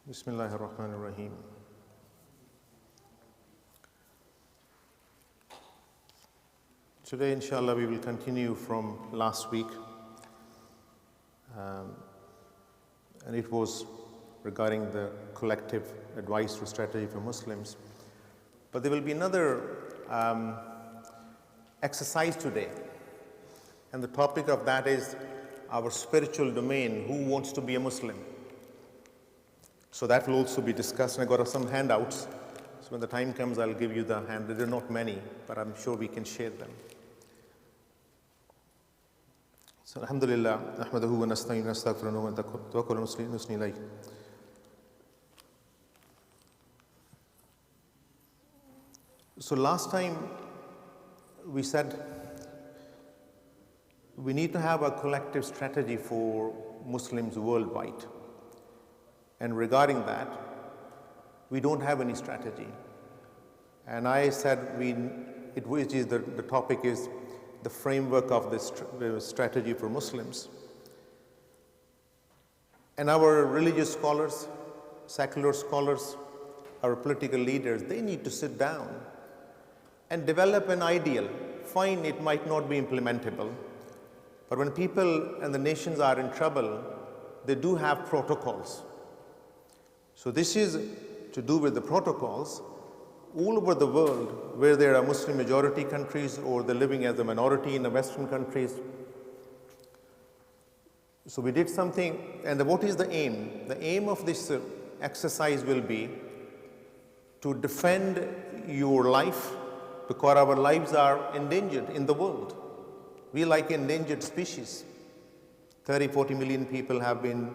Bismillahir Rahmanir Rahim. Today, inshallah, we will continue from last week, and it was regarding the collective advice or strategy for Muslims. But there will be another exercise today, and the topic of that is our spiritual domain. Who wants to be a Muslim? So that will also be discussed, and I got some handouts. So when the time comes, I'll give you the hand. There are not many, but I'm sure we can share them. So alhamdulillah, nahmaduhu wa nasta'inu wa nastaghfiruhu wa natawakkalu wa nusni ilayh. So last time we said we need to have a collective strategy for Muslims worldwide. And regarding that, we don't have any strategy. And I said the topic is the framework of this strategy for Muslims. And our religious scholars, secular scholars, our political leaders, they need to sit down and develop an ideal. Fine, it might not be implementable, but when people and the nations are in trouble, they do have protocols. So this is to do with the protocols all over the world where there are Muslim majority countries or they're living as a minority in the Western countries. So we did something, and what is the aim? The aim of this exercise will be to defend your life, because our lives are endangered in the world. We are like endangered species. 30-40 million people have been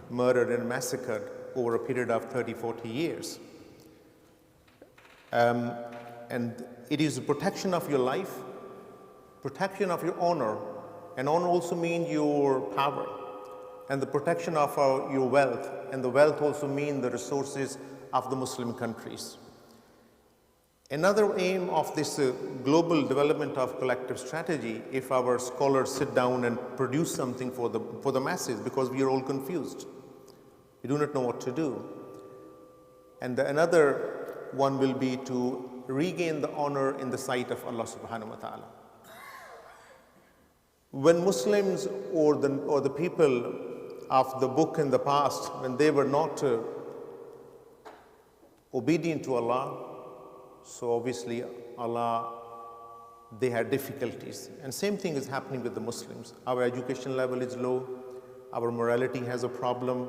murdered and massacred over a period of 30-40 years. And it is the protection of your life, protection of your honor, and honor also means your power, and the protection of your wealth, and the wealth also means the resources of the Muslim countries. Another aim of this global development of collective strategy, if our scholars sit down and produce something for the masses, because we are all confused. We do not know what to do. And another one will be to regain the honor in the sight of Allah subhanahu wa ta'ala. When Muslims or the people of the book in the past, when they were not obedient to Allah, so obviously Allah, they had difficulties. And same thing is happening with the Muslims. Our education level is low, our morality has a problem,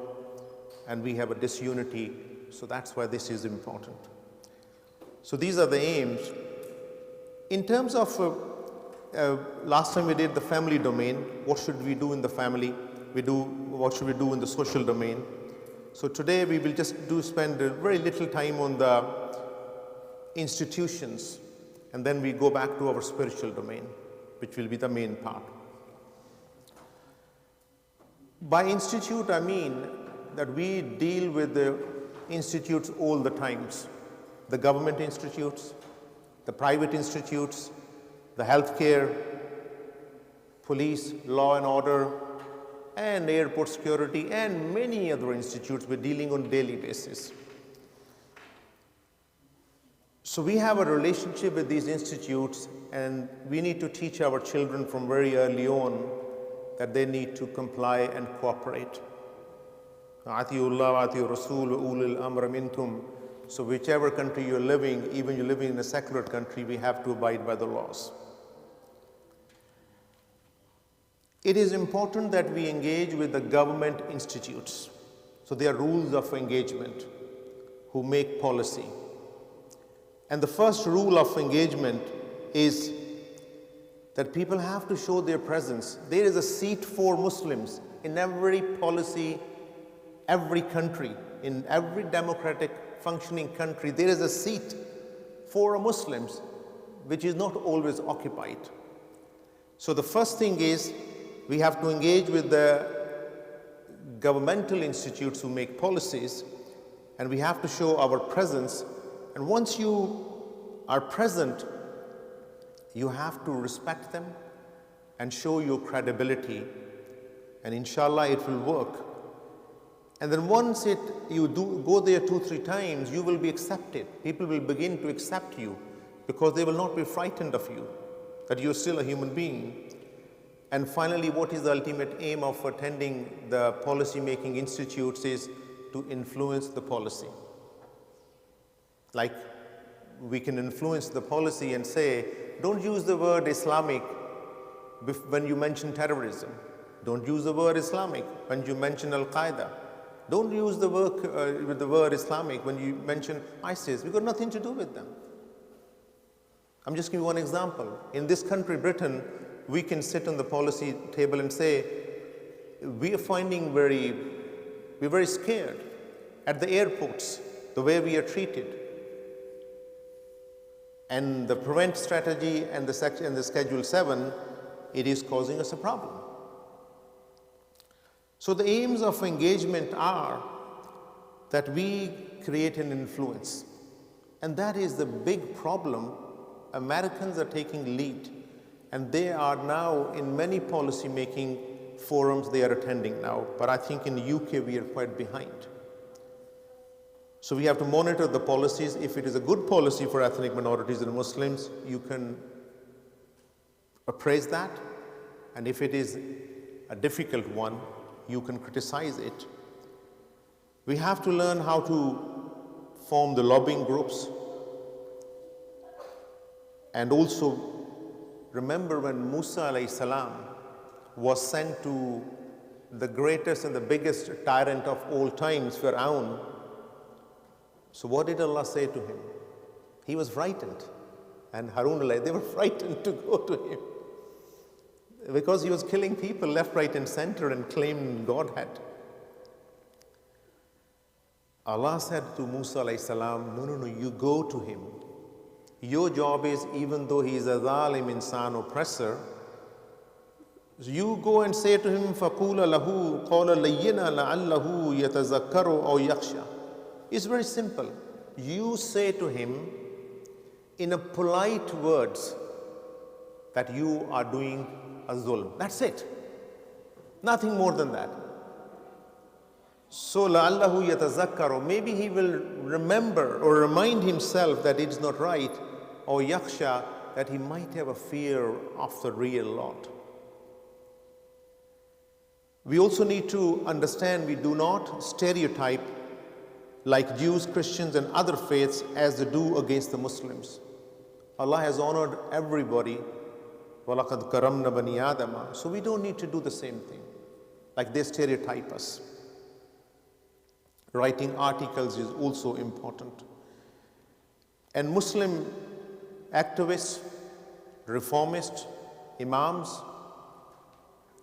and we have a disunity. So that's why this is important. So these are the aims. In terms of, last time we did the family domain, what should we do in the family? What should we do in the social domain? So today we will just spend very little time on the institutions, and then we go back to our spiritual domain, which will be the main part. By institute, I mean that we deal with the institutes all the times. The government institutes, the private institutes, the healthcare, police, law and order, and airport security, and many other institutes we're dealing on a daily basis. So we have a relationship with these institutes, and we need to teach our children from very early on that they need to comply and cooperate. So whichever country you're living, even you're living in a secular country, we have to abide by the laws. It is important that we engage with the government institutes. So there are rules of engagement who make policy. And the first rule of engagement is that people have to show their presence. There is a seat for Muslims in every policy, every country, in every democratic functioning country. There is a seat for Muslims which is not always occupied. So the first thing is we have to engage with the governmental institutes who make policies, and we have to show our presence. And once you are present, you have to respect them and show your credibility, and inshallah it will work. And then once you do go there 2-3 times, you will be accepted. People will begin to accept you because they will not be frightened of you, that you're still a human being. And finally, what is the ultimate aim of attending the policy-making institutes is to influence the policy. Like, we can influence the policy and say, don't use the word Islamic when you mention terrorism. Don't use the word Islamic when you mention Al-Qaeda. Don't use the word Islamic when you mention ISIS. We've got nothing to do with them. I'm just giving you one example. In this country, Britain, we can sit on the policy table and say, we're very scared at the airports, the way we are treated. And the prevent strategy and the Schedule 7, it is causing us a problem. So the aims of engagement are that we create an influence. And that is the big problem. Americans are taking lead. And they are now in many policy-making forums they are attending now. But I think in the UK we are quite behind. So we have to monitor the policies. If it is a good policy for ethnic minorities and Muslims, you can appraise that. And if it is a difficult one, you can criticize it. We have to learn how to form the lobbying groups. And also remember when Musa alayhi salam was sent to the greatest and the biggest tyrant of all times, Fir'aun. So what did Allah say to him? He was frightened. And Harun alayhi, they were frightened to go to him. Because he was killing people left, right, and center and claimed Godhead. Allah said to Musa alayhi salam, no, you go to him. Your job is, even though he is a zalim insan, oppressor, you go and say to him, فَقُولَ لَهُ قَوْلَ لَيِّنَا لَعَلَّهُ يَتَذَكَّرُ أَوْ يَخْشَى. It's very simple. You say to him in a polite words that you are doing a zulm. That's it. Nothing more than that. So لَعَلَّهُ يَتَذَكَّرُ. Maybe he will remember or remind himself that it's not right, or yakhsha, that he might have a fear of the real Lord. We also need to understand we do not stereotype like Jews, Christians, and other faiths as they do against the Muslims. Allah has honored everybody. وَلَقَدْ كَرَمْنَا بَنِي آدَمَ. So we don't need to do the same thing, like they stereotype us. Writing articles is also important. And Muslim activists, reformists, imams,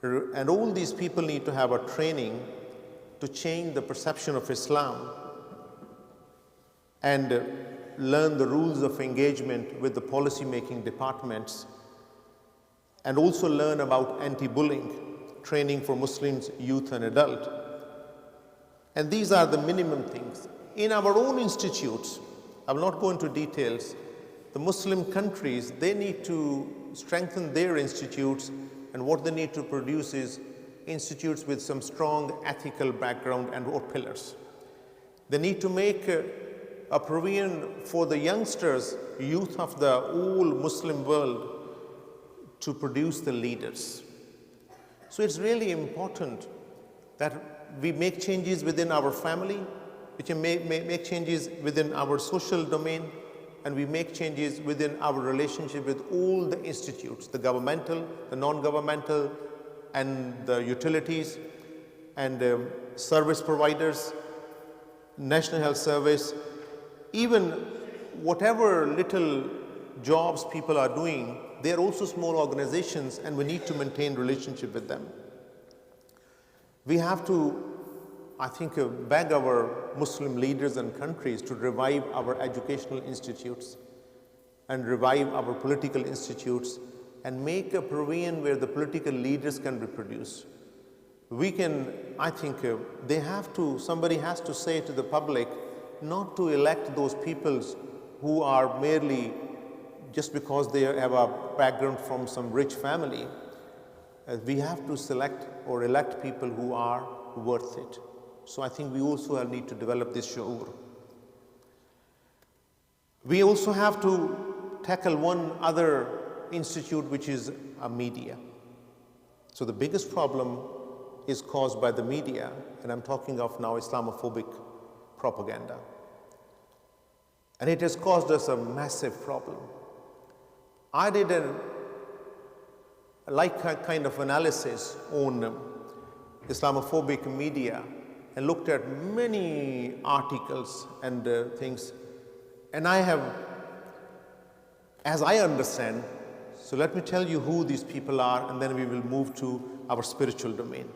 and all these people need to have a training to change the perception of Islam and learn the rules of engagement with the policy-making departments, and also learn about anti-bullying, training for Muslims, youth and adult. And these are the minimum things. In our own institutes, I will not go into details, the Muslim countries, they need to strengthen their institutes, and what they need to produce is institutes with some strong ethical background and or pillars. They need to make a provision for the youngsters, youth of the whole Muslim world, to produce the leaders. So it's really important that we make changes within our family, we can make changes within our social domain, and we make changes within our relationship with all the institutes, the governmental, the non-governmental, and the utilities, and service providers, National Health Service, even whatever little jobs people are doing, they are also small organizations, and we need to maintain relationship with them. We have to, I think, beg our Muslim leaders and countries to revive our educational institutes and revive our political institutes and make a provision where the political leaders can be produced. We can, I think, somebody has to say to the public not to elect those people who are merely just because they have a background from some rich family. We have to select or elect people who are worth it. So I think we also need to develop this shu'ur. We also have to tackle one other institute, which is media. So the biggest problem is caused by the media, and I'm talking of now Islamophobic propaganda. And it has caused us a massive problem. I did a kind of analysis on Islamophobic media and looked at many articles and things. And I have, as I understand, so let me tell you who these people are, and then we will move to our spiritual domain.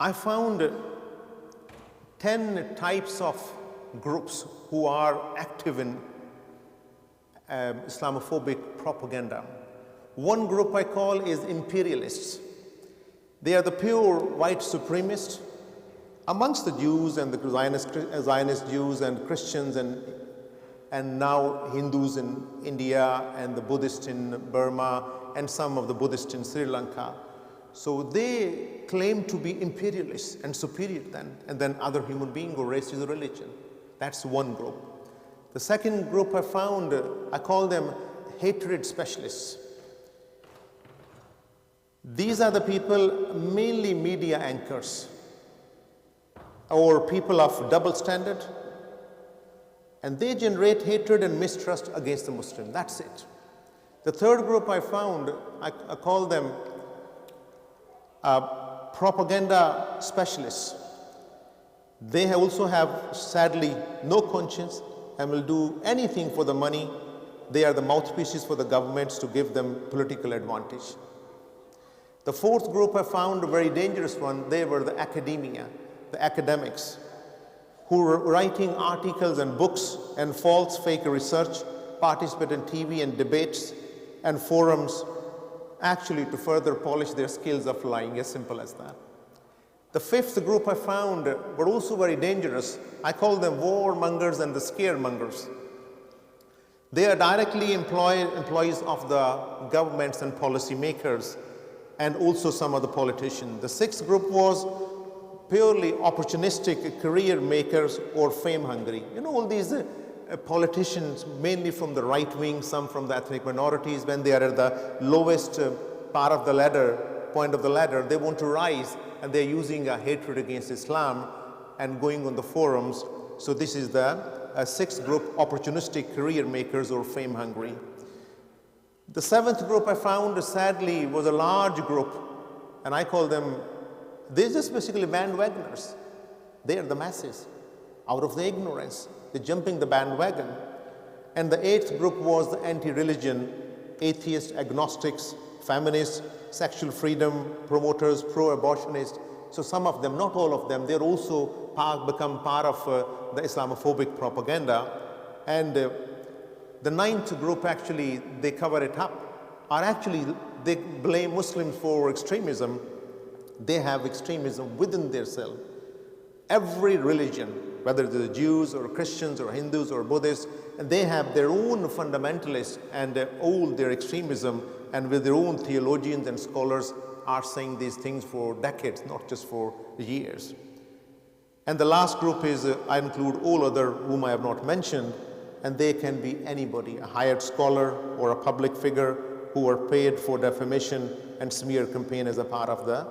I found 10 types of groups who are active in Islamophobic propaganda. One group I call is imperialists. They are the pure white supremacists amongst the Jews and the Zionist Jews and Christians and now Hindus in India and the Buddhists in Burma and some of the Buddhists in Sri Lanka. So they claim to be imperialists and superior than other human beings or races or religion. That's one group. The second group I found, I call them hatred specialists. These are the people, mainly media anchors or people of double standard, and they generate hatred and mistrust against the Muslim. That's it. The third group I found, I call them propaganda specialists. They also have, sadly, no conscience and will do anything for the money. They are the mouthpieces for the governments to give them political advantage. The fourth group I found a very dangerous one. They were the academia, the academics, who were writing articles and books and false fake research, participate in TV and debates and forums, actually to further polish their skills of lying, as simple as that. The fifth group I found were also very dangerous. I call them warmongers and the scaremongers. They are directly employees of the governments and policymakers and also some of the politicians. The sixth group was purely opportunistic career makers or fame hungry. You know, all these politicians, mainly from the right wing, some from the ethnic minorities, when they are at the lowest part of the ladder, point of the ladder, they want to rise, and they're using a hatred against Islam and going on the forums. So this is the sixth group, opportunistic career makers or fame hungry. The seventh group I found, sadly, was a large group, and I call them, they're just basically bandwagoners. They are the masses. Out of the ignorance, they're jumping the bandwagon. And the eighth group was the anti-religion, atheists, agnostics, feminists, sexual freedom promoters, pro-abortionists. So some of them, not all of them, they're also become part of the Islamophobic propaganda. And the ninth group, actually, they cover it up, are actually, they blame Muslims for extremism. They have extremism within themselves. Every religion, whether they're Jews or Christians or Hindus or Buddhists, and they have their own fundamentalists and all their extremism, and with their own theologians and scholars are saying these things for decades, not just for years. And the last group is, I include all other whom I have not mentioned, and they can be anybody, a hired scholar or a public figure who are paid for defamation and smear campaign as a part of the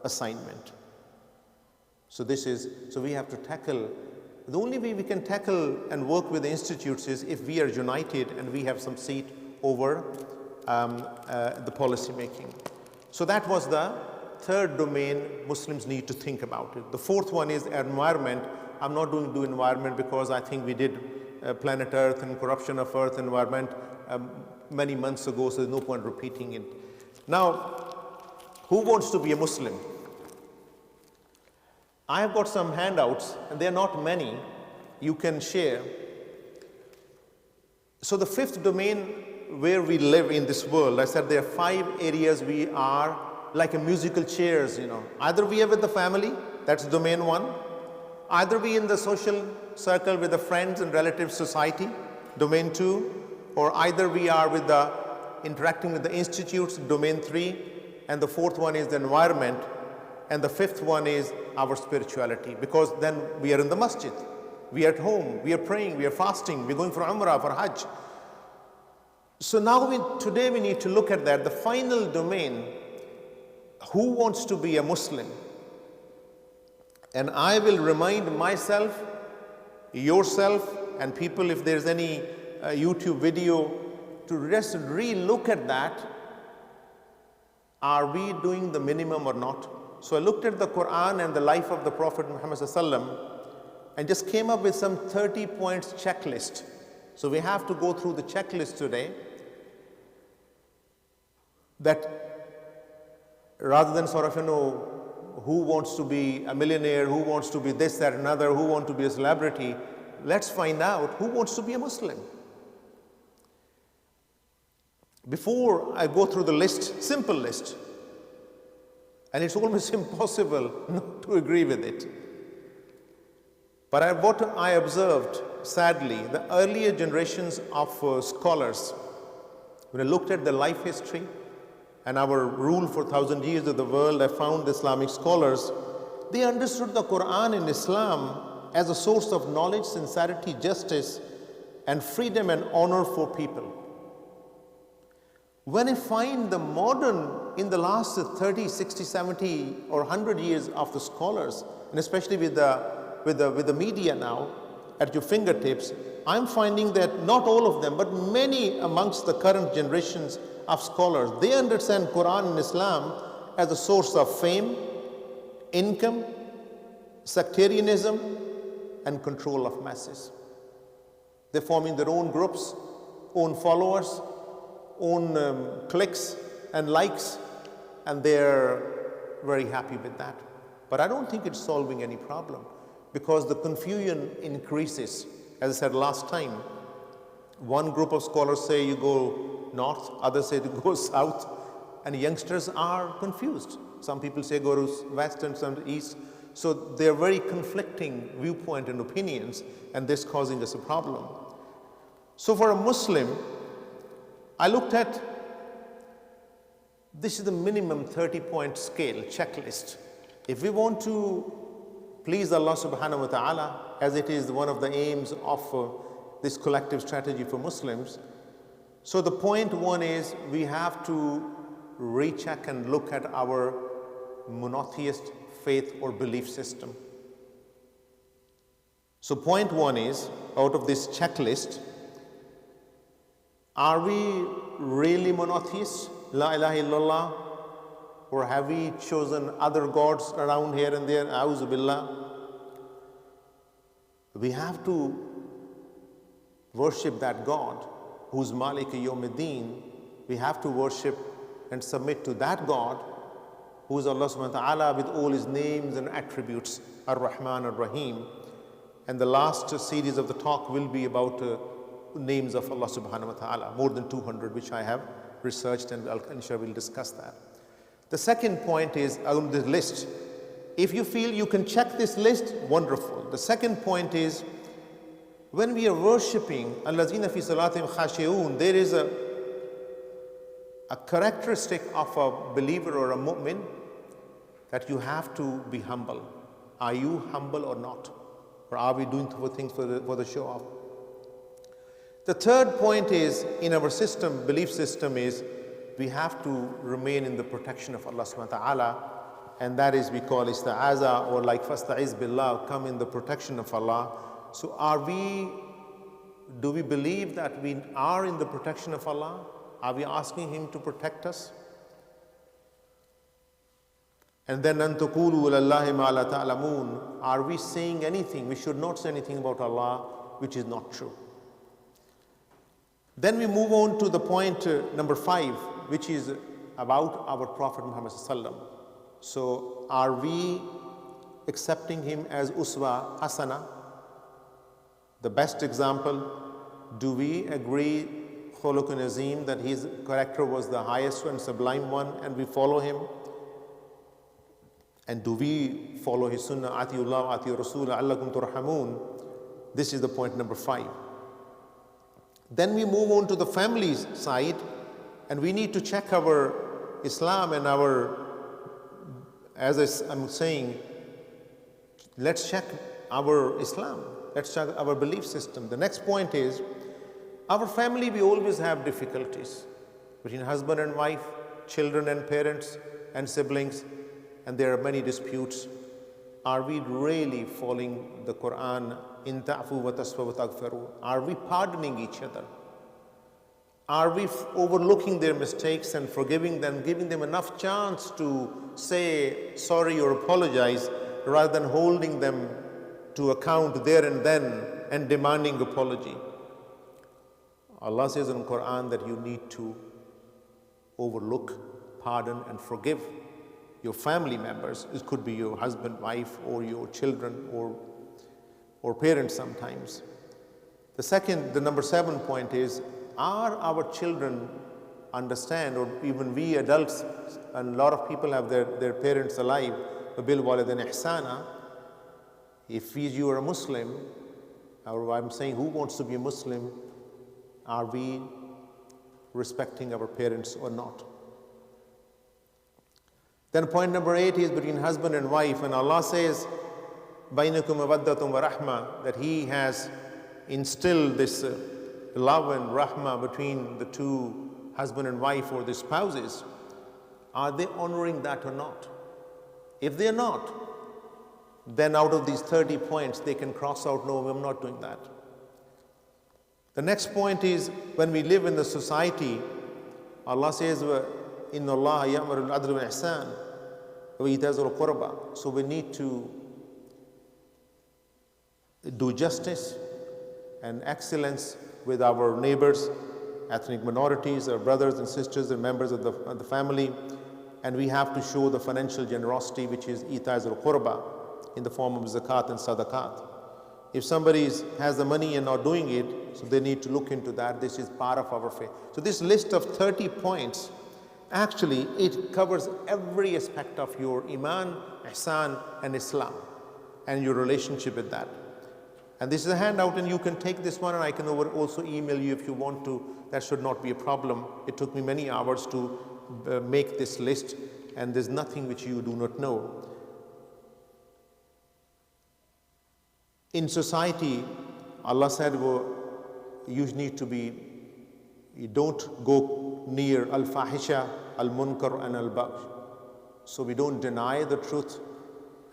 assignment. So we have to tackle, the only way we can tackle and work with the institutes is if we are united and we have some seat over the policy making. So that was the third domain Muslims need to think about it. The fourth one is environment. I'm not going to do environment because I think we did planet Earth and corruption of Earth environment many months ago, so there's no point repeating it. Now, who wants to be a Muslim? I have got some handouts, and they're not many. You can share. So the fifth domain where we live in this world, I said there are 5 areas we are like a musical chairs, you know. Either we are with the family, that's domain 1. Either we in the social circle with the friends and relatives society, domain 2. Or either we are with the interacting with the institutes, domain 3. And the fourth one is the environment, And the fifth one is our spirituality, because then we are in the masjid, we are at home, we are praying, we are fasting, we're going for Umrah, for Hajj. So now today we need to look at that, the final domain, who wants to be a Muslim? And I will remind myself, yourself, and people, if there's any YouTube video, to just re-look at that. Are we doing the minimum or not? So I looked at the Quran and the life of the Prophet Muhammad ﷺ and just came up with some 30 points checklist. So we have to go through the checklist today, that rather than sort of, who wants to be a millionaire, who wants to be this, that, another, who wants to be a celebrity, let's find out who wants to be a Muslim. Before I go through the list, simple list, and it's almost impossible not to agree with it. But what I observed, sadly, the earlier generations of scholars, when I looked at their life history and our rule for 1,000 years of the world, I found the Islamic scholars, they understood the Quran in Islam as a source of knowledge, sincerity, justice, and freedom and honor for people. When I find the modern, in the last 30, 60, 70 or 100 years of the scholars, and especially with the media now at your fingertips, I'm finding that not all of them, but many amongst the current generations of scholars, they understand Quran and Islam as a source of fame, income, sectarianism, and control of masses. They're forming their own groups, own followers, own clicks and likes, and they're very happy with that. But I don't think it's solving any problem, because the confusion increases. As I said last time, one group of scholars say you go north, others say you go south, and youngsters are confused. Some people say go to west and some east. So they're very conflicting viewpoint and opinions, and this causing us a problem. So for a Muslim, I looked at, this is the minimum 30-point scale checklist. If we want to please Allah subhanahu wa ta'ala, as it is one of the aims of this collective strategy for Muslims, so the point one is we have to recheck and look at our monotheist faith or belief system. So point one is, out of this checklist, are we really monotheists, la ilaha illallah, or have we chosen other gods around here and there, a'udhu billah? We have to worship that God who's Malik Yawmiddin. We have to worship and submit to that God who is Allah subhanahu wa ta'ala with all his names and attributes, Ar-Rahman, Ar-Rahim. And the last series of the talk will be about names of Allah subhanahu wa ta'ala, more than 200, which I have researched, and inshallah we'll discuss that. The second point is on the list. If you feel you can check this list, wonderful. The second point is, when we are worshipping, allazina fi salatihim khashi'un, there is a characteristic of a believer or a mu'min that you have to be humble. Are you humble or not? Or are we doing things for the show off? The third point is, in our system, belief system, is we have to remain in the protection of Allah subhanahu wa ta'ala, and that is we call ista'aza, or like fasta'iz billah, come in the protection of Allah. So do we believe that we are in the protection of Allah? Are we asking him to protect us? And then an taqulu lillahi ma la ta'lamun, are we saying anything? We should not say anything about Allah which is not true. Then we move on to the point number 5, which is about our Prophet Muhammad sallallahu alaihi wasallam. So are we accepting him as uswa hasana, the best example? Do we agree khuluqun azim, that his character was the highest and sublime one, and we follow him? And do we follow his sunnah, atiullah, atiur rasul, allakum turhamun? This is the point number 5. Then we move on to the family side, and we need to check our Islam and our I'm saying, let's check our Islam. Let's check our belief system. The next point is, our family, we always have difficulties between husband and wife, children and parents and siblings, and there are many disputes. Are we really following the Quran? In ta'fu wa tasfa wa taghfiru? Are we pardoning each other? Are we overlooking their mistakes and forgiving them, giving them enough chance to say sorry or apologize, rather than holding them to account there and then and demanding apology? Allah says in the Quran that you need to overlook, pardon and forgive your family members. It could be your husband, wife, or your children, or parents sometimes. The number 7 point is, are our children understand, or even we adults, and a lot of people have their parents alive, bil walidain ihsana. If you are a Muslim, or I'm saying who wants to be a Muslim, are we respecting our parents or not? Then point number 8 is between husband and wife, and Allah says, Bainakum mawaddatun wa rahma, that He has instilled this love and rahmah between the two, husband and wife, or the spouses. Are they honoring that or not? If they are not, then out of these 30 points they can cross out, no, I'm not doing that. The next point is, when we live in the society, Allah says, Inna Allah ya'muru al-'adla wal ihsan wa ita'i dhil qurba. So we need to do justice and excellence with our neighbors, ethnic minorities, our brothers and sisters and members of the family, and we have to show the financial generosity, which is ita'i dhil qurba, in the form of zakat and sadaqat. If somebody has the money and not doing it, so they need to look into that. This is part of our faith. So this list of 30 points, actually it covers every aspect of your iman, ihsan and Islam, and your relationship with that. And this is a handout, and you can take this one, and I can also email you if you want to. That should not be a problem. It took me many hours to make this list, and there's nothing which you do not know. In society, Allah said, you need to be, you don't go near al-fahisha, al-munkar and al-bagh. So we don't deny the truth,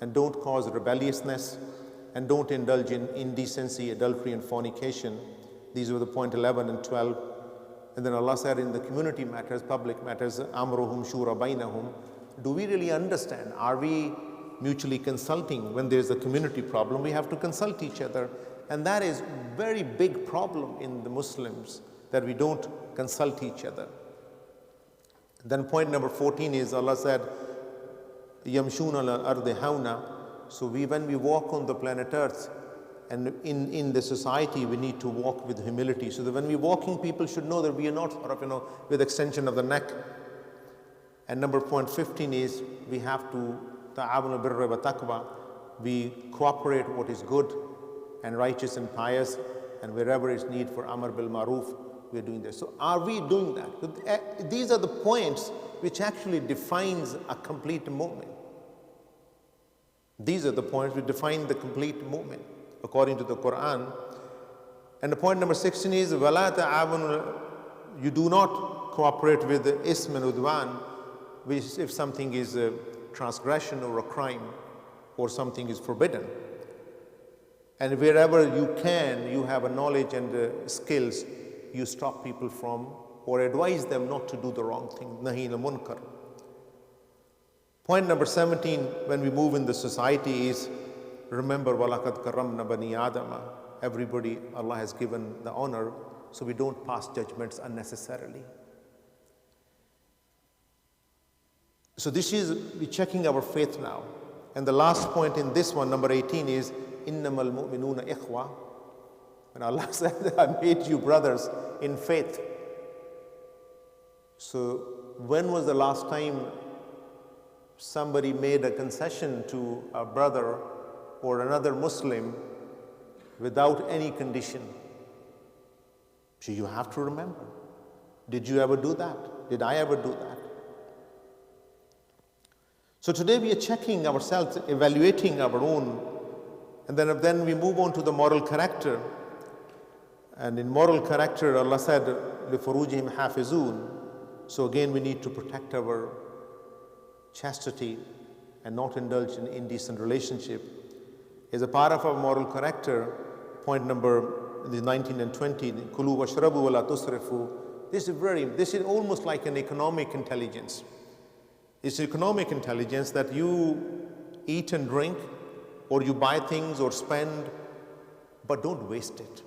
and don't cause rebelliousness, and don't indulge in indecency, adultery and fornication. These were the point 11 and 12. And then Allah said, in the community matters, public matters, amruhum shura bainahum. Do we really understand? Are we mutually consulting? When there's a community problem, we have to consult each other. And that is very big problem in the Muslims, that we don't consult each other. Then point number 14 is, Allah said, Yamshuna al-ardi hauna. So when we walk on the planet Earth, and in the society, we need to walk with humility. So that when we're walking, people should know that we are not sort of, with extension of the neck. And number point 15 is, we have to ta'awunu birri wa taqwa. We cooperate what is good and righteous and pious, and wherever is need for amr bil maruf, we're doing this. So are we doing that? So these are the points which actually defines a complete moment. These are the points which define the complete moment according to the Quran. And the point number 16 is, wala ta'awunu, you do not cooperate with ism and udwan, which if something is a transgression or a crime, or something is forbidden. And wherever you can, you have a knowledge and skills, you stop people from, or advise them not to do the wrong thing. Nahi al-munkar. Point number 17, when we move in the society, is remember, وَلَقَدْ كَرَّمْنَا بَنِي آدَمَ. Everybody, Allah has given the honor, so we don't pass judgments unnecessarily. So this is, we're checking our faith now. And the last point in this one, number 18, is إِنَّمَا الْمُؤْمِنُونَ إِخْوَةً. When Allah said, I made you brothers in faith. So when was the last time somebody made a concession to a brother or another Muslim without any condition? So you have to remember. Did you ever do that? Did I ever do that? So today we are checking ourselves, evaluating our own, and then we move on to the moral character. And in moral character, Allah said, لِفُرُوجِهِمْ حَافِظُونَ. So again, we need to protect our chastity and not indulge in indecent relationship. As a part of our moral character, point number 19 and 20, كُلُوا وَاشْرَبُوا وَلَا تُسْرِفُوا. This is almost like an economic intelligence. It's economic intelligence that you eat and drink, or you buy things or spend, but don't waste it.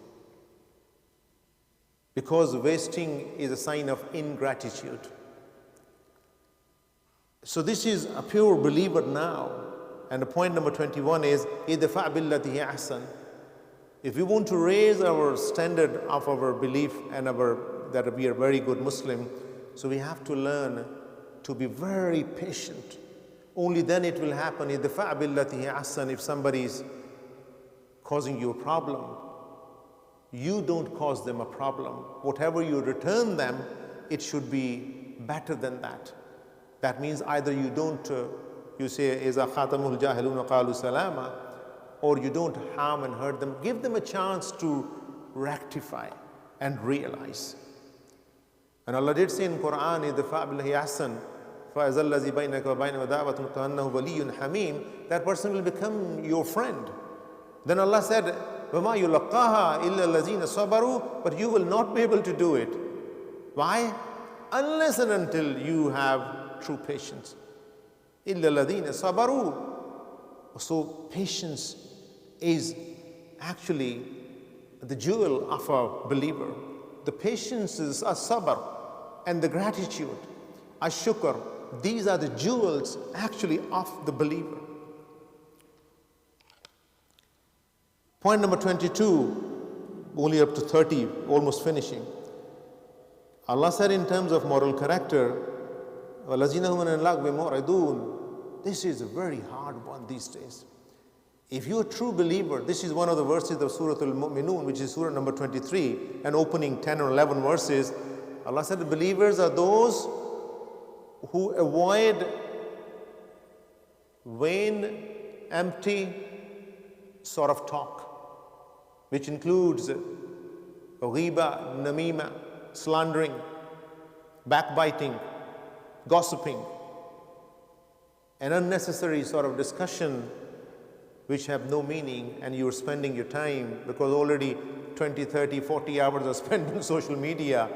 Because wasting is a sign of ingratitude. So this is a pure believer now. And the point number 21 is, إِدْفَعْ بِالَّتِي هِيَ أَحْسَنُ. If we want to raise our standard of our belief and that we are very good Muslim, so we have to learn to be very patient. Only then it will happen. إِدْفَعْ بِالَّتِي هِيَ أَحْسَنُ. If somebody is causing you a problem, you don't cause them a problem. Whatever you return them, it should be better than that. That means either you don't, you say, إِذَا خَاتَمُهُ الْجَاهِلُونَ قَالُوا سَلَامًا, or you don't harm and hurt them. Give them a chance to rectify and realize. And Allah did say in Quran, إِدْفَعْ بِالَّتِي هِيَ أَحْسَنُ فَإِذَا الَّذِي بَيْنَكَ وَبَيْنَهُ عَدَاوَةٌ كَأَنَّهُ وَلِيٌّ حَمِيمٌ. That person will become your friend. Then Allah said, وَمَا يُلَقَّاهَا إِلَّا الَّذِينَ صَبَرُوا. But you will not be able to do it. Why? Unless and until you have true patience. إِلَّا الَّذِينَ صَبَرُوا. So patience is actually the jewel of a believer. The patience is a sabr, and the gratitude, a shukr. These are the jewels actually of the believer. Point number 22, only up to 30, almost finishing. Allah said in terms of moral character, وَالَّذِينَ هُمْ عَنِ اللَّغْوِ مُعْرِضُونَ. This is a very hard one these days. If you're a true believer, this is one of the verses of Surah Al-Mu'minun, which is Surah number 23, and opening 10 or 11 verses. Allah said the believers are those who avoid vain, empty sort of talk, which includes ghiba, namima, slandering, backbiting, gossiping, an unnecessary sort of discussion which have no meaning, and you're spending your time because already 20, 30, 40 hours are spent on social media,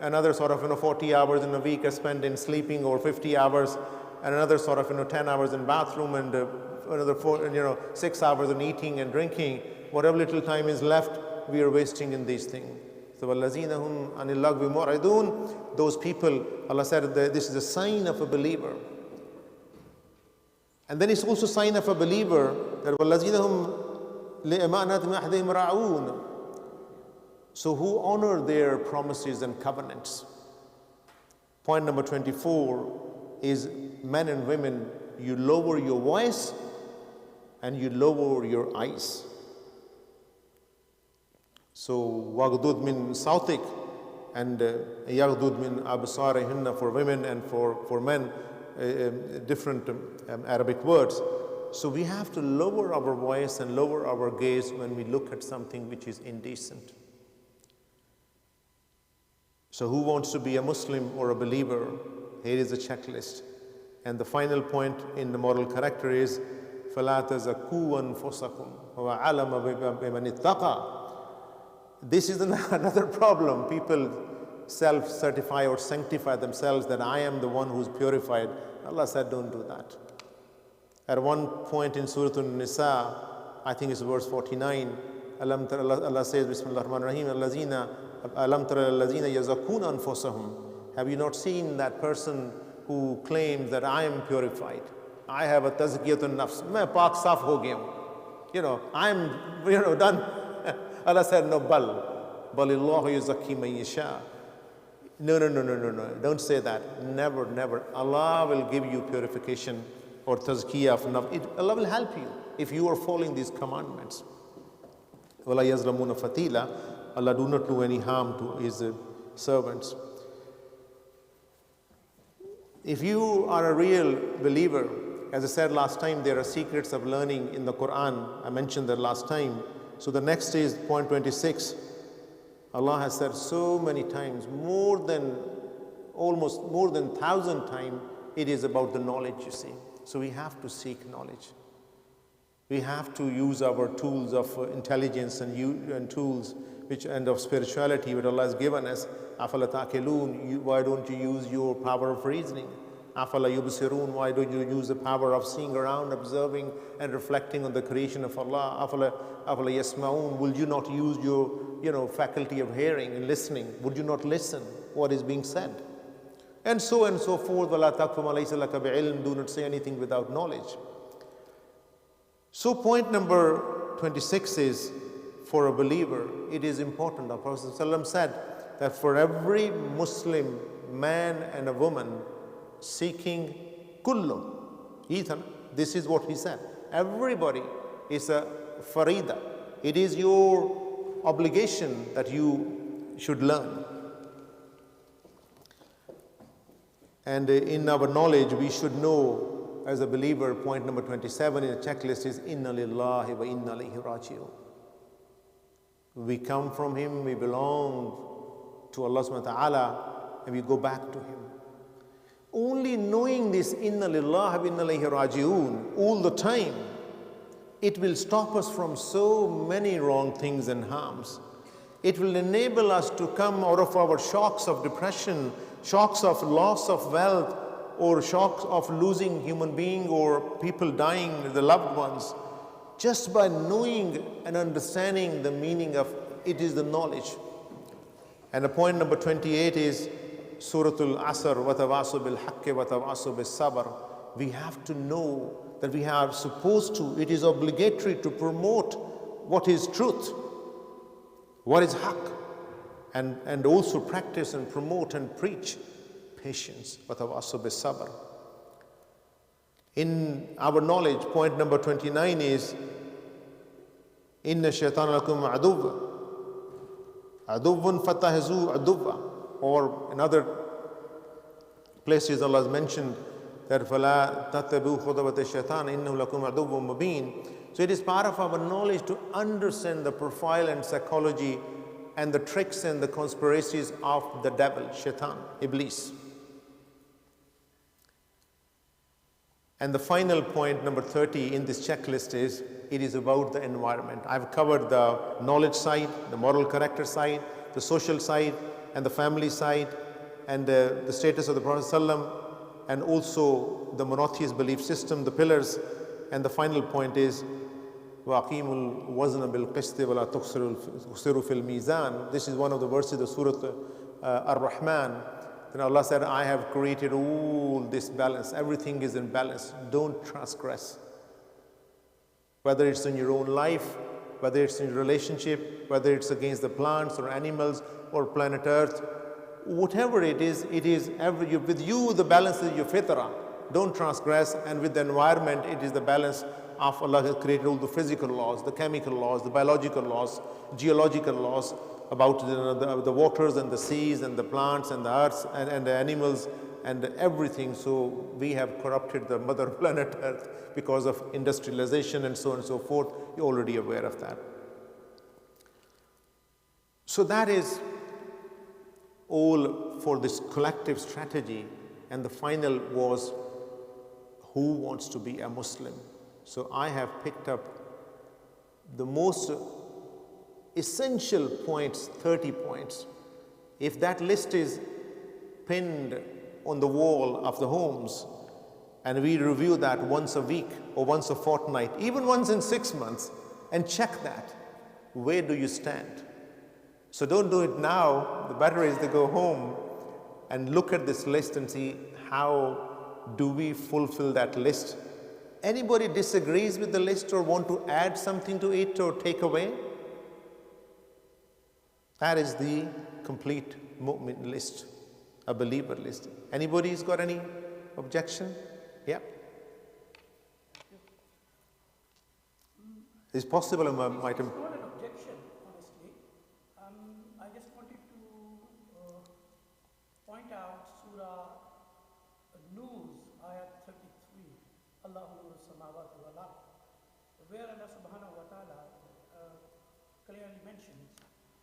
another sort of 40 hours in a week are spent in sleeping, or 50 hours, and another sort of 10 hours in bathroom, and another 6 hours in eating and drinking. Whatever little time is left, we are wasting in these things. So وَالَّذِينَ هُمْ عَنِ اللَّغْوِ مُعْرِضُونَ. Those people, Allah said that this is a sign of a believer. And then it's also a sign of a believer that وَالَّذِينَ هُمْ لِأَمَانَاتِهِمْ وَعَهْدِهِمْ رَاعُونَ. So who honor their promises and covenants. Point number 24 is, men and women, you lower your voice and you lower your eyes. So وَغْضُضْ مِنْ صَوْتِكَ and يَغْضُضْ مِنْ أَبْصَارِهِنَّ for women, and for men, different Arabic words. So we have to lower our voice and lower our gaze when we look at something which is indecent. So who wants to be a Muslim or a believer? Here is a checklist. And the final point in the moral character is فَلَا تَزَكُّوا أَنفُسَكُمْ وَعَلَمَ بِمَنِ اتَّقَى. This is another problem. People self-certify or sanctify themselves that I am the one who's purified. Allah said, don't do that. At one point in Surah An-Nisa, I think it's verse 49, Allah says, Bismillah ar-Rahman ar-Rahim, أَلَمْ تَرَ الَّذِينَ يَزَكُّونَ أَنفُسَهُمْ. Have you not seen that person who claims that I am purified? I have a tazkiyatun nafs. Main paak saaf ho gaya hu. I'm done. Allah said, no, balillahu yuzakki man yasha. No. Don't say that. Never. Allah will give you purification or tazkiyah of nafs. Allah will help you if you are following these commandments. وَلَا يَظْلَمُونَ فَتِيلًا. Allah do not do any harm to His servants. If you are a real believer as I said last time, there are secrets of learning in the Quran. I mentioned that last time. So the next is point 26. Allah has said so many times, almost more than 1,000 times, it is about the knowledge, you see. So we have to seek knowledge. We have to use our tools of intelligence and tools and of spirituality which Allah has given us. Afala taqilun, why don't you use your power of reasoning? Afala yubsirun, why don't you use the power of seeing around, observing and reflecting on the creation of Allah? Afala yasma'un, will you not use your faculty of hearing and listening? Would you not listen what is being said? And so forth. Wala taqfu ma laysa laka bi'ilm, do not say anything without knowledge. So point number 26 is, for a believer, it is important. The Prophet ﷺ said that for every Muslim man and a woman seeking kullu, Ethan, this is what he said. Everybody is a farida. It is your obligation that you should learn. And in our knowledge, we should know, as a believer, point number 27 in the checklist is inna lillahi wa inna ilayhi raji'un. We come from Him, we belong to Allah subhanahu wa ta'ala, and we go back to Him. Only knowing this inna lillahi wa inna ilayhi raji'un all the time, it will stop us from so many wrong things and harms. It will enable us to come out of our shocks of depression, shocks of loss of wealth, or shocks of losing human being or people dying, the loved ones, just by knowing and understanding the meaning of it is the knowledge. And the point number 28 is Suratul Asr, وَتَوَاصُوا بِالْحَقِّ وَتَوَاصُوا بِالصَّبْرِ. We have to know that we are supposed to, it is obligatory to promote what is truth, what is haqq, and also practice and promote and preach patience. وَتَوَاصُوا بِالصَّبْرِ. In our knowledge, point number 29 is إِنَّ الشَّيْطَانَ لَكُمْ عَدُوٌّ فَاتَّخِذُوهُ عَدُوًّا. Or in other places Allah has mentioned that فَلَا تَتَّبِعُوا خُطُوَاتِ الشَّيْطَانِ إِنَّهُ لَكُمْ عَدُوٌّ مُبِينٌ. So it is part of our knowledge to understand the profile and psychology and the tricks and the conspiracies of the devil, Shaitan, Iblis. And the final point, number 30 in this checklist is, it is about the environment. I've covered the knowledge side, the moral character side, the social side, and the family side, and the status of the Prophet ﷺ, and also the monotheist belief system, the pillars. And the final point is, وَأَقِيمُوا الْوَزْنَ بِالْقِسْطِ وَلَا تُخْسِرُوا فِي الْمِيزَانِ. This is one of the verses of Surah Ar-Rahman. Then Allah said, I have created all this balance. Everything is in balance. Don't transgress. Whether it's in your own life, whether it's in your relationship, whether it's against the plants or animals or planet Earth, whatever it is with you, the balance is your fitrah. Don't transgress. And with the environment, it is the balance of Allah has created all the physical laws, the chemical laws, the biological laws, geological laws, about the waters and the seas and the plants and the earths and the animals and everything. So we have corrupted the mother planet Earth because of industrialization and so on and so forth. You're already aware of that. So that is all for this collective strategy. And the final was, who wants to be a Muslim? So I have picked up the most essential points, 30 points. If that list is pinned on the wall of the homes, and we review that once a week or once a fortnight, even once in 6 months, and check that, where do you stand? So don't do it now. The better is to go home and look at this list and see how do we fulfill that list. Anybody disagrees with the list or want to add something to it or take away? That is the complete mu'min list, a believer list. Anybody's got any objection? Yeah. It's possible I might have. It's not an objection, honestly. I just wanted to point out Surah Nur, Ayat 33. Allahu Nuru Samawati wal Ard, where Allah subhanahu wa ta'ala clearly mentions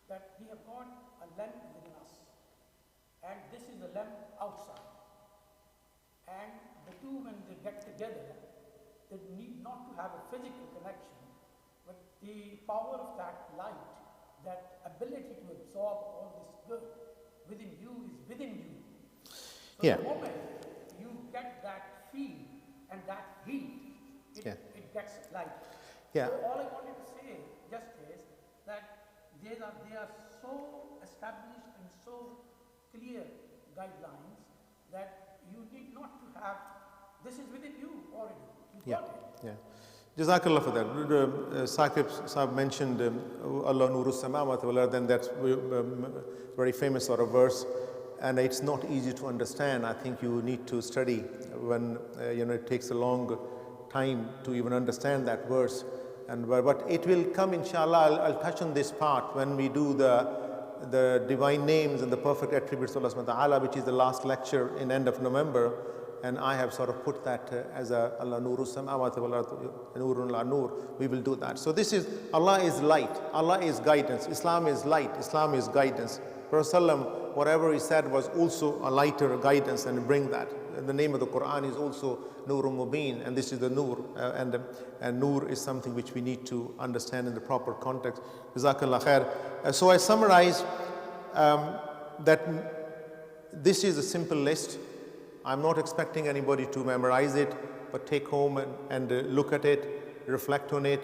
that we have got a lamp within us, and this is the lamp outside. And the two, when they get together, they need not to have a physical connection, but the power of that light, that ability to absorb all this good within you is within you. So Yeah. the moment you get that feel and that heat, it gets light. Yeah. So all I wanted to say just is that they are so established and so clear guidelines that you need not to have, this is within you already. You got it. Yeah. Jazakallah for that. Saqib Sahib mentioned Allah Nuru Samawati wal Ard, and that's very famous sort of verse, and it's not easy to understand. I think you need to study when it takes a long time to even understand that verse. And but it will come, inshallah. I'll touch on this part when we do the divine names and the perfect attributes of Allah subhanahu wa ta'ala, which is the last lecture in end of November. And I have sort of put that as a Allah Nuru Samawati wal Ard, Nurun la Nur. We will do that. So this is, Allah is light, Allah is guidance, Islam is light, Islam is guidance. Prophet ﷺ, whatever he said was also a lighter guidance, and bring that. And the name of the Quran is also Nurun Mubin, and this is the Nur, and Nur is something which we need to understand in the proper context. Jazakallah khair. So I summarize that this is a simple list. I'm not expecting anybody to memorize it, but take home and look at it, reflect on it,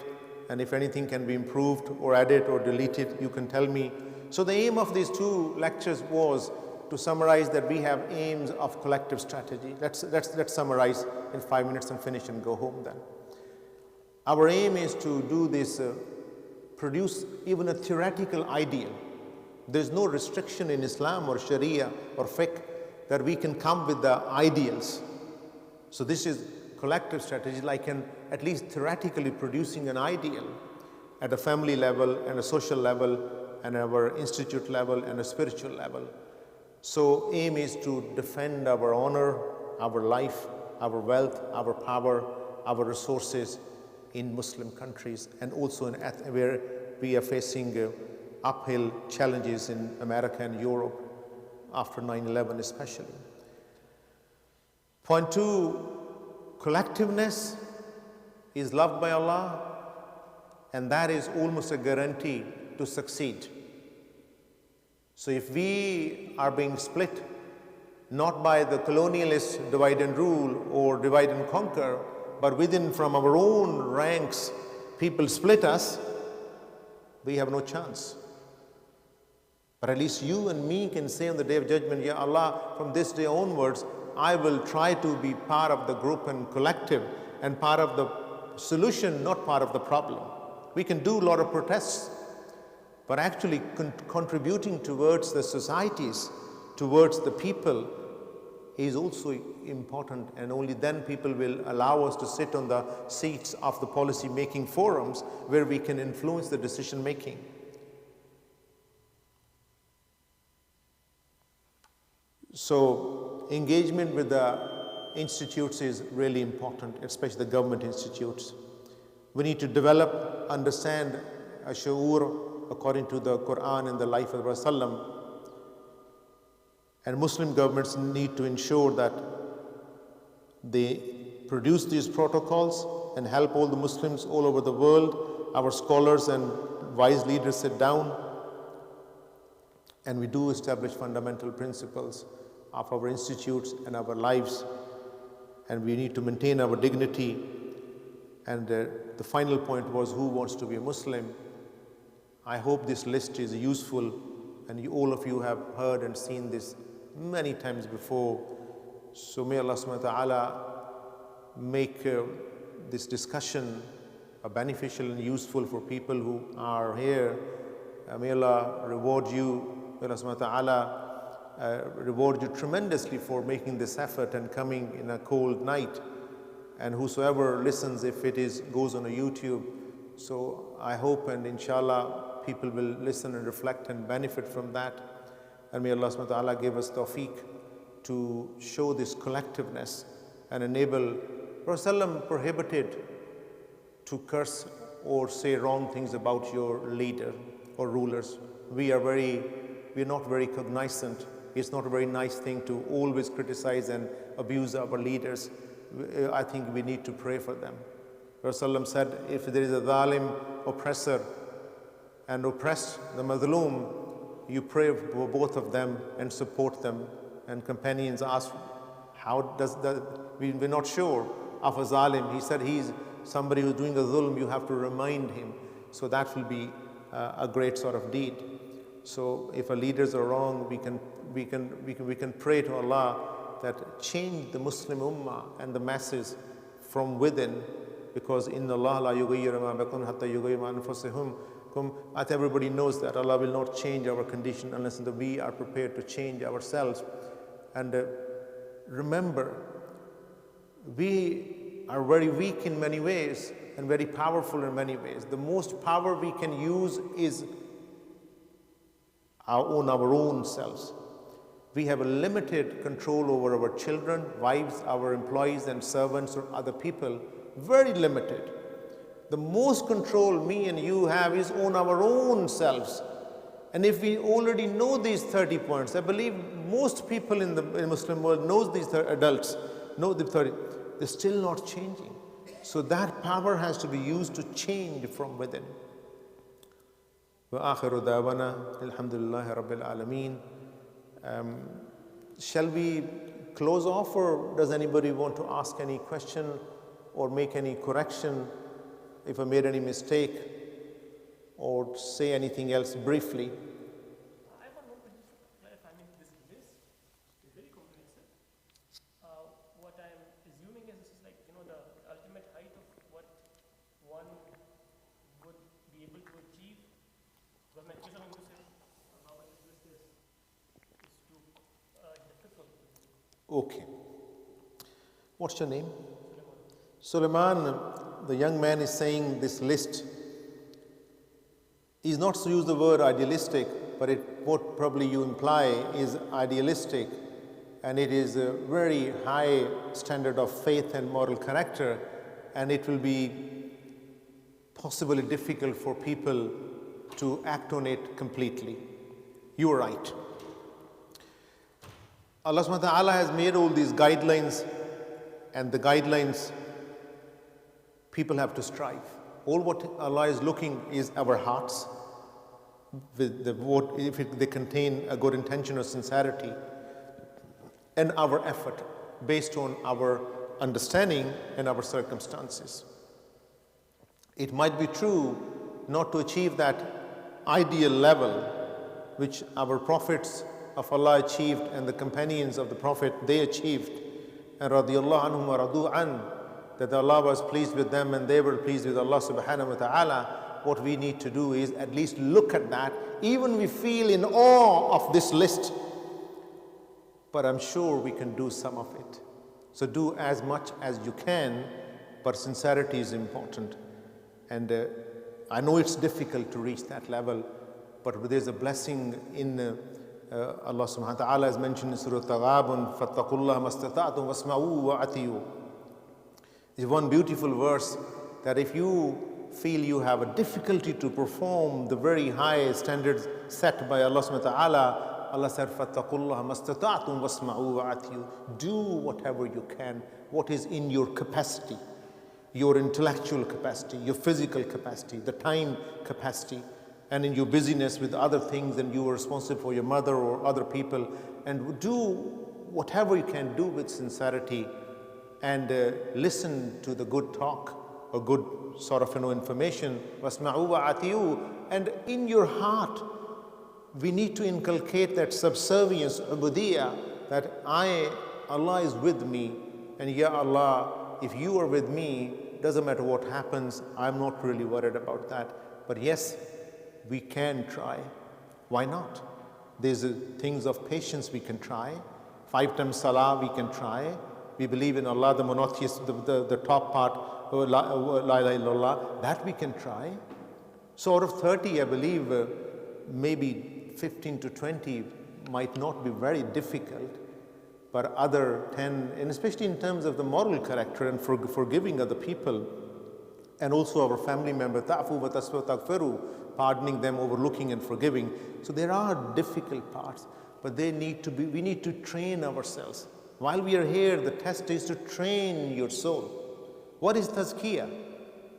and if anything can be improved or added or deleted, you can tell me. So the aim of these two lectures was to summarize that we have aims of collective strategy. Let's summarize in 5 minutes and finish and go home then. Our aim is to do this, produce even a theoretical ideal. There's no restriction in Islam or Sharia or fiqh that we can come with the ideals. So this is collective strategy, like at least theoretically producing an ideal at a family level and a social level and our institute level and a spiritual level. So aim is to defend our honor, our life, our wealth, our power, our resources in Muslim countries, and also in where we are facing uphill challenges in America and Europe after 9/11 especially. Point 2, collectiveness is loved by Allah, and that is almost a guarantee to succeed. So if we are being split, not by the colonialist divide and rule or divide and conquer, but within from our own ranks, people split us, we have no chance. But at least you and me can say on the Day of Judgment, Ya Allah, from this day onwards, I will try to be part of the group and collective and part of the solution, not part of the problem. We can do a lot of protests, but actually contributing towards the societies, towards the people is also important, and only then people will allow us to sit on the seats of the policy making forums where we can influence the decision making. So engagement with the institutes is really important, especially the government institutes. We need to develop, understand a shu'ur according to the Quran and the life of Rasulullah. And Muslim governments need to ensure that they produce these protocols and help all the Muslims all over the world. Our scholars and wise leaders sit down, and we do establish fundamental principles of our institutes and our lives, and we need to maintain our dignity. And the final point was, who wants to be a Muslim? I hope this list is useful, and all of you have heard and seen this many times before. So may Allah subhanahu wa ta'ala make this discussion beneficial and useful for people who are here. May Allah reward you. May Allah subhanahu wa ta'ala reward you tremendously for making this effort and coming in a cold night. And whosoever listens, if it goes on a YouTube, so I hope and inshallah people will listen and reflect and benefit from that. And may Allah subhanahu wa ta'ala give us tawfiq to show this collectiveness and enable Rasulullah prohibited to curse or say wrong things about your leader or rulers. We are not very cognizant. It's not a very nice thing to always criticize and abuse our leaders. I think we need to pray for them. Rasulullah said, if there is a zalim oppressor and oppressed the mazloom, you pray for both of them and support them. And companions asked, how does that, we're not sure of a zalim. He said, he's somebody who's doing a zulm, you have to remind him. So that will be a great sort of deed. So if our leaders are wrong, we can pray to Allah that change the Muslim ummah and the masses from within, because inna Allah la yughayyiru ma biqawmin hatta yughayyiru ma anfusihim. Everybody knows that Allah will not change our condition unless we are prepared to change ourselves. And remember, we are very weak in many ways and very powerful in many ways. The most power we can use is our own selves. We have a limited control over our children, wives, our employees and servants or other people, very limited. The most control me and you have is on our own selves. And if we already know these 30 points, I believe most people in the Muslim world knows these adults, know the 30, they're still not changing. So that power has to be used to change from within. وآخر دعوانا الحمد لله رب العالمين. Shall we close off, or does anybody want to ask any question or make any correction if I made any mistake, or say anything else briefly? I want to clarify. This list is very comprehensive. What I'm assuming is this is like, the ultimate height of what one would be able to achieve. Because my case of English is how this list is too difficult. Okay. What's your name? Suleiman. The young man is saying this list. He's not to use the word idealistic, but what probably you imply is idealistic, and it is a very high standard of faith and moral character, and it will be possibly difficult for people to act on it completely. You are right. Allah subhanahu wa ta'ala has made all these guidelines, and the guidelines people have to strive. All what Allah is looking is our hearts, if they contain a good intention or sincerity, and our effort based on our understanding and our circumstances. It might be true not to achieve that ideal level which our prophets of Allah achieved and the companions of the Prophet, they achieved, and radiyallahu anhum wa radu an, that Allah was pleased with them and they were pleased with Allah subhanahu wa ta'ala. What we need to do is at least look at that. Even we feel in awe of this list, but I'm sure we can do some of it. So do as much as you can, but sincerity is important. And I know it's difficult to reach that level, but there's a blessing in Allah subhanahu wa ta'ala has mentioned in Surah Taghabun, فَاتَّقُوا اللَّهَ مَسْتَطَعْتُمْ وَاسْمَعُوا وَأَطِيعُوا. There's one beautiful verse that if you feel you have a difficulty to perform the very high standards set by Allah subhanahu wa ta'ala, Allah said, فَاتَّقُوا اللَّهَ مَسْتَطَعْتُمْ وَاسْمَعُوا وَأَطِيعُوا. Do whatever you can, what is in your capacity, your intellectual capacity, your physical capacity, the time capacity, and in your busyness with other things, and you are responsible for your mother or other people, and do whatever you can do with sincerity, and listen to the good talk or good sort of information. وَاسْمَعُوا وَأَطِيعُوا. And in your heart, we need to inculcate that subservience, ubudiyya, that Allah is with me, and Ya Allah, if you are with me, doesn't matter what happens, I'm not really worried about that. But yes, we can try. Why not? There's things of patience we can try. 5 times salah we can try. We believe in Allah, the monotheist, the top part, La ilaha illallah, that we can try. So out of 30, I believe maybe 15 to 20 might not be very difficult. but other 10, and especially in terms of the moral character and forgiving other people, and also our family member, ta'fu wa tasfu taghfiru, pardoning them, overlooking and forgiving. So there are difficult parts, but we need to train ourselves. While we are here, the test is to train your soul. What is tazkiyah?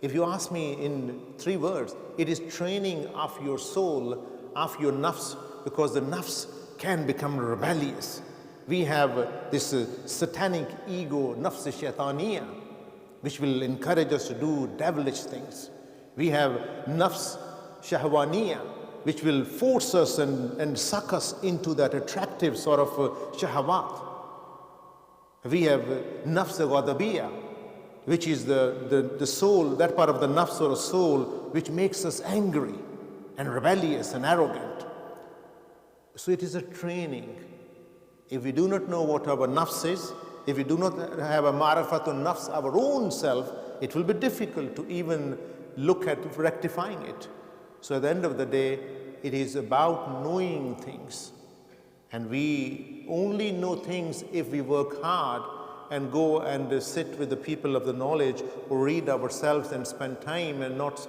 If you ask me in 3 words, it is training of your soul, of your nafs, because the nafs can become rebellious. We have this satanic ego, nafs shaitaniya, which will encourage us to do devilish things. We have nafs shahwaniya, which will force us and suck us into that attractive sort of shahwat. We have nafs ghadabiya, which is the soul, that part of the nafs or soul, which makes us angry and rebellious and arrogant. So it is a training. If we do not know what our nafs is, if we do not have a ma'rifatun nafs, our own self, it will be difficult to even look at rectifying it. So at the end of the day, it is about knowing things. And we only know things if we work hard and go and sit with the people of the knowledge, or read ourselves and spend time and not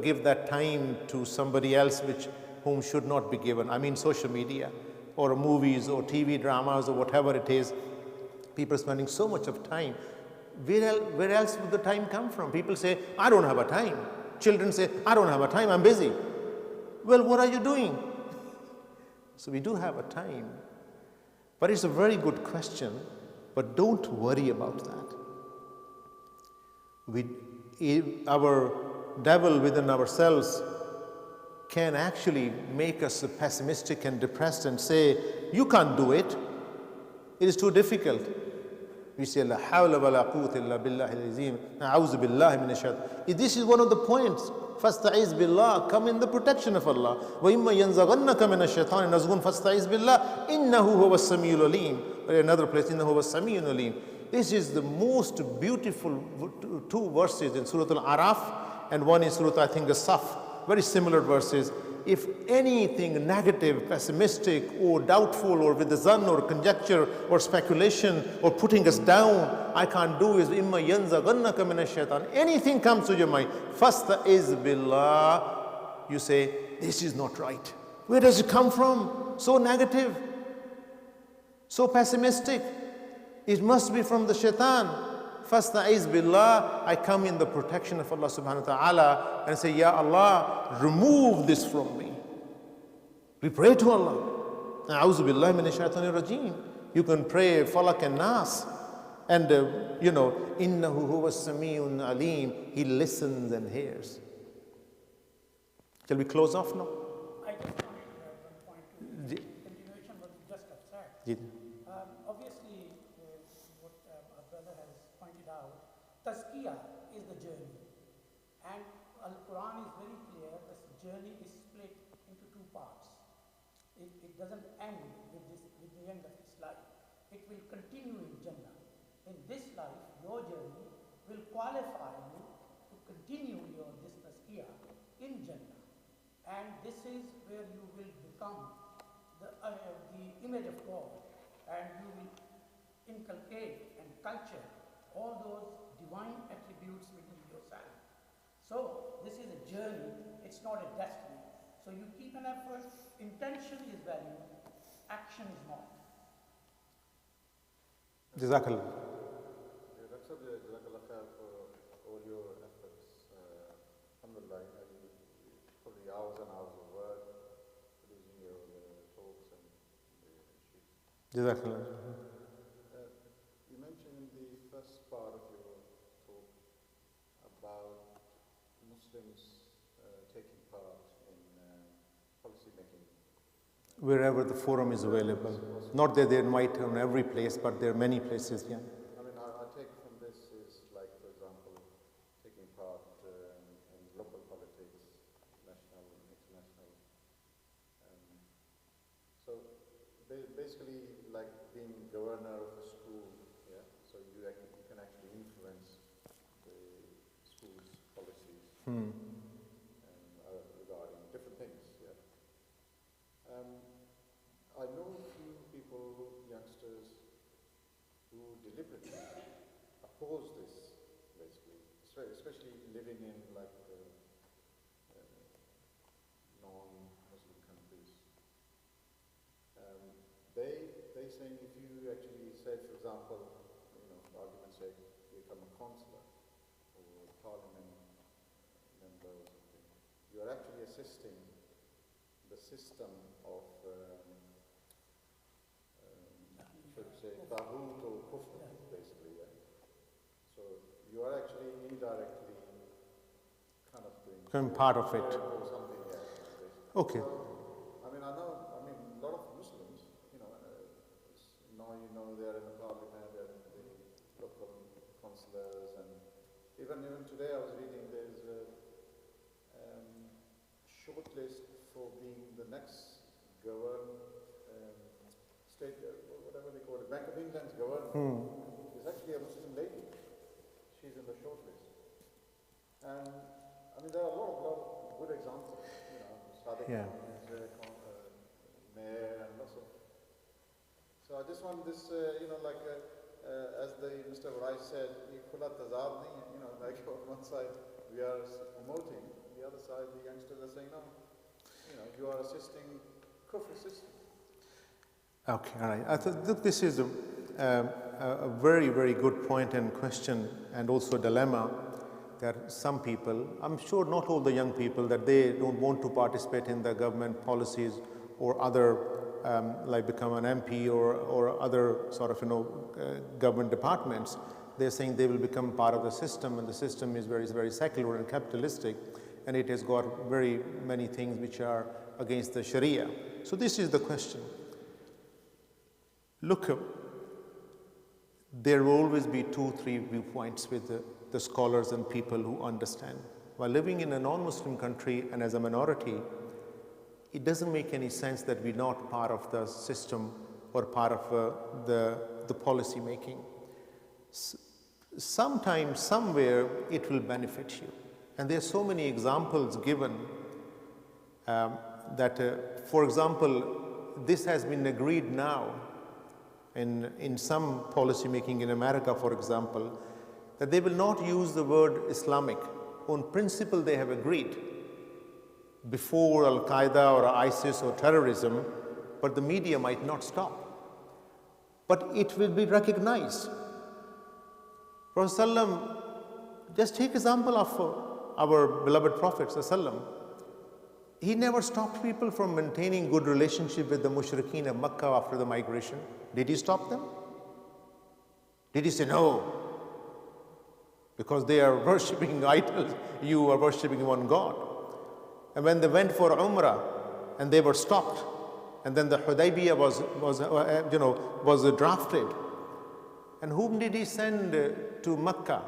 give that time to somebody else whom should not be given. I mean social media or movies or TV dramas or whatever it is. People spending so much of time. Where else would the time come from? People say, I don't have a time. Children say, I don't have a time, I'm busy. Well, what are you doing? So we do have a time. But it's a very good question, but don't worry about that. Our devil within ourselves can actually make us pessimistic and depressed and say, you can't do it. It is too difficult. We say, La hawla wa la quwwata illa billahi al-azim. Na'udhu billahi minash shaitan. This is one of the points. Fasta'iz billah, come in the protection of Allah. Wa imma yanzaghannaka minash shaitani nazghun fasta'iz billah, innahu huwas samiul alim. Another place, innahu huwas samiul alim. This is the most beautiful 2 verses in Surah Al-Araf, and one in Surah, I think, As-Saf. Very similar verses. If anything negative, pessimistic, or doubtful, or with the zan, or conjecture, or speculation, or putting us down, I can't do is imma yanzaghannaka minash shaitan. Anything comes to your mind, fasta'iz billah, you say, this is not right. Where does it come from? So negative, so pessimistic. It must be from the shaitan. Fasta'iz billah, I come in the protection of Allah subhanahu wa ta'ala and say, Ya Allah, remove this from me. We pray to Allah. A'udhu billahi minash shaitanir rajim. You can pray falak and nas. And innahu huwas samiun alim. He listens and hears. Shall we close off now? I just wanted to add one point to continuation what you just have said. Obviously, what our brother has pointed out, tazkiyah is the journey. And Al-Quran is very clear, this journey is split into 2 parts. It doesn't end with the end of this life. It will continue in Jannah. In this life, your journey will qualify you to continue this tazkiyah in Jannah. And this is where you will become the image of God, and you will inculcate and culture all those divine attributes within yourself. So this is a journey, it's not a destiny. So you keep an effort, intention is value, action is not. Jazakallah. Dr. Jazakallah khair for all your efforts. Alhamdulillah, probably hours and hours of work, producing your talks and the issues. Jazakallah. You mentioned in the first part of your talk about Muslims taking part in policy making. Wherever the forum is available. Not that they might on every place, but there are many places, yeah. I mean, I take from this is like, for example, taking part in local politics, national, international. So basically, like being governor of a school, yeah. So you can actually influence the school's policies regarding different things, yeah. I know a few people, youngsters, deliberately oppose this, basically, especially living in like non-Muslim countries. They saying if you actually say, for example, for argument's sake, become a councillor or parliament member or something, you are actually assisting the system of, should say, taghut or kufr, basically. Yeah? So you are actually indirectly kind of Becoming part of it. or something. Yeah, basically. Okay. So, I mean, a lot of Muslims, now they are in the parliament, they're the local councillors, and even today I was reading there's a shortlist for being the next state, whatever they call it, Bank of England's governor. Is actually a Muslim lady. She's in the shortlist. And there are a lot of good examples. Sadiq Yeah. is mayor and lots of. So I just want this, as Mr. Rice said, like on one side we are promoting, the other side the youngsters are saying, no, you are assisting kufr system. Okay, all right. I think this is a very, very good point and question, and also a dilemma that some people, I'm sure not all the young people, that they don't want to participate in the government policies or other, like become an MP or other sort of, government departments. They're saying they will become part of the system, and the system is very, very secular and capitalistic, and it has got very many things which are against the Sharia. So this is the question. Look, there will always be 2-3 viewpoints with the scholars and people who understand. While living in a non-Muslim country and as a minority, it doesn't make any sense that we're not part of the system or part of the policy making. Sometimes, somewhere, it will benefit you. And there are so many examples given that, for example, this has been agreed now in some policy making in America, for example, that they will not use the word Islamic. On principle, they have agreed before Al-Qaeda or ISIS or terrorism, but the media might not stop. But it will be recognized. Prophet ﷺ, just take example of our beloved Prophet ﷺ. He never stopped people from maintaining good relationship with the mushrikeen of Makkah after the migration. Did he stop them? Did he say no? Because they are worshipping idols, you are worshipping one God. And when they went for Umrah and they were stopped, and then the Hudaybiyah was drafted. And whom did he send to Makkah?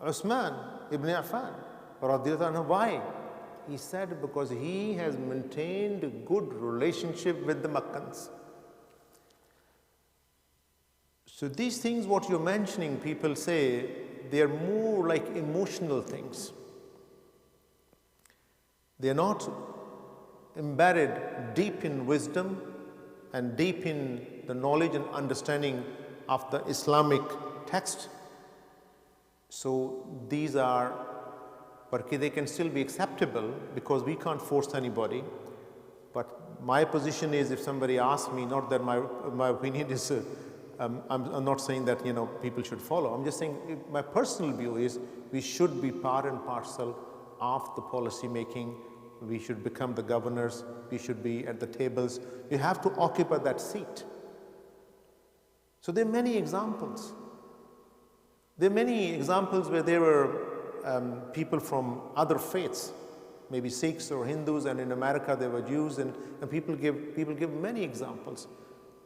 Uthman ibn Affan. Why? He said because he has maintained a good relationship with the Makkans. So these things what you're mentioning, people say, they are more like emotional things. They are not embedded deep in wisdom and deep in the knowledge and understanding of the Islamic text. So these are, but they can still be acceptable because we can't force anybody. But my position is, if somebody asks me, not that my opinion is, I'm not saying that people should follow. I'm just saying my personal view is we should be part and parcel of the policy making. We should become the governors. We should be at the tables. You have to occupy that seat. So there are many examples. There are many examples where there were people from other faiths, maybe Sikhs or Hindus, and in America there were Jews, and people give many examples.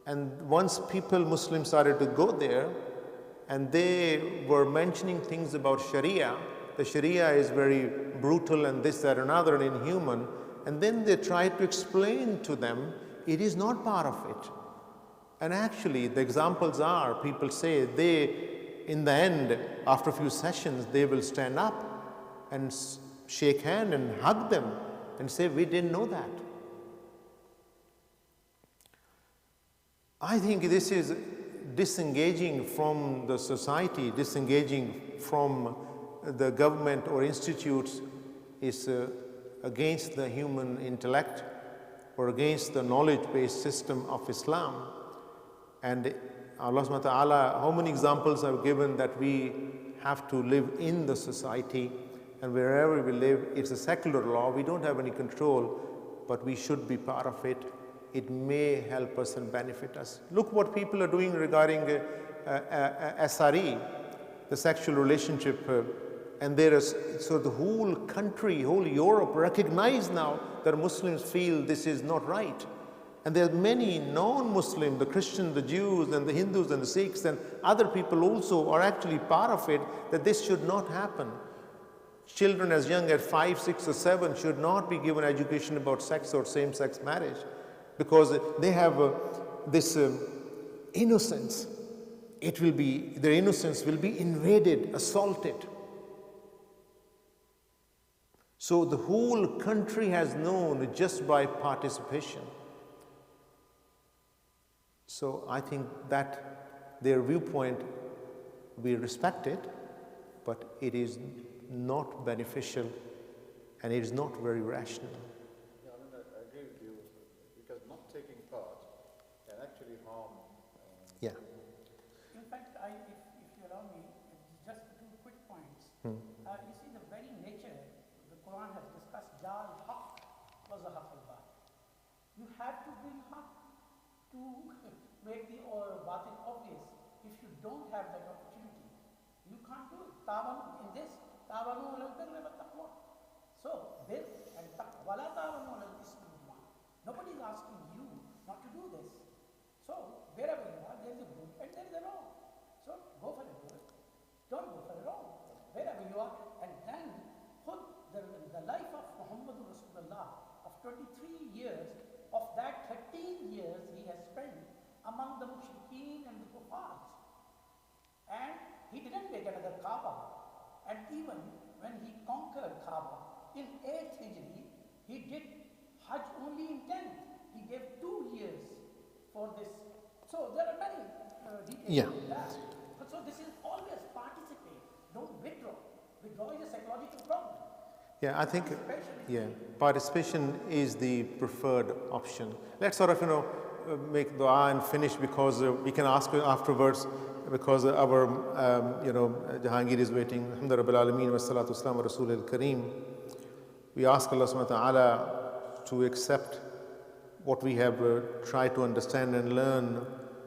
And once Muslims started to go there, and they were mentioning things about Sharia, the Sharia is very brutal and this, that, and another, and inhuman, and then they tried to explain to them, it is not part of it. And actually, the examples are, people say, in the end, after a few sessions, they will stand up and shake hand and hug them and say, we didn't know that. I think this is disengaging from the society, disengaging from the government or institutes is against the human intellect or against the knowledge-based system of Islam. And Allah subhanahu wa ta'ala, how many examples are given that we have to live in the society, and wherever we live, it's a secular law, we don't have any control, but we should be part of it. It may help us and benefit us. Look what people are doing regarding SRE, the sexual relationship, and there is, so the whole country, whole Europe recognize now that Muslims feel this is not right. And there are many non-Muslim, the Christians, the Jews, and the Hindus, and the Sikhs, and other people also are actually part of it, that this should not happen. Children as young as 5, 6, or 7 should not be given education about sex or same-sex marriage, because they have this innocence. It will be, their innocence will be invaded, assaulted. So the whole country has known just by participation. So I think that their viewpoint, we respect it, but it is not beneficial and it is not very rational. Yeah, I mean, I agree with you, because not taking part can actually harm. Yeah. In fact, if you allow me, just 2 quick points. You see, the very nature, the Quran has discussed, Jal Haq was a Haq al-Batil. You have to bring Haq to make the batil obvious. If you don't have that opportunity, you can't do it. Ta'awanu in this, ta'awanu alal birri wat taqwa. So, bir and taqwa, wala ta'awanu alal ismi wal udwan. Nobody is asking you not to do this. So, wherever you are, there is a good and there is a wrong. So, go for the good, don't go for the wrong. Wherever you are, and then the life of Muhammad Rasulullah of 23 years, of that 13 years he has spent among the mushrikeen and the kuffars. And he didn't make another Kaaba. And even when he conquered Kaaba in 8th Hijri, he did Hajj only in 10th. He gave 2 years for this. So there are many details in that. But so this is always participate, don't withdraw. Withdraw is a psychological problem. Yeah, I think, participation is the preferred option. Let's sort of, make dua and finish, because we can ask afterwards, because our, Jahangir is waiting. Alhamdulillah Rabbil Alameen wa salatu wassalam wa Rasulil Kareem. We ask Allah subhanahu wa ta'ala to accept what we have tried to understand and learn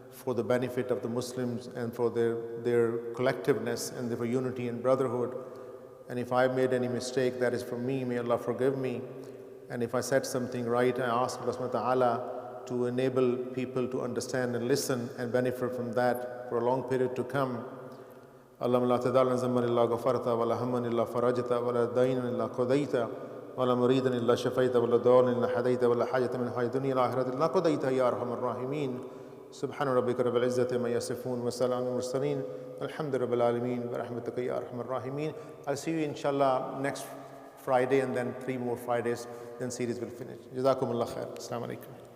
for the benefit of the Muslims and for their collectiveness and for unity and brotherhood. And if I made any mistake, that is from me, may Allah forgive me. And if I said something right, I ask Allah subhanahu wa ta'ala to enable people to understand and listen and benefit from that for a long period to come. Allahumma la tada'alna zamman illa ghafarta, wa la hamman illa farajta, wa la daynan illa qadayta, wa la muridan illa shafayta, wa la dawlan illa hadayta, wa la hajata min hayi dunya ila akhirati illa qadayta ya arhamar rahimin. Subhana rabbika rabbil izzati ma yasifun, wa salamun mursalin, alhamdulillahi rabbil alameen, wa rahmatuka ya arhamar rahimin. I'll see you inshallah next Friday, and then 3 more Fridays, then series will finish. Jazakumullah khair. Assalamu alaikum.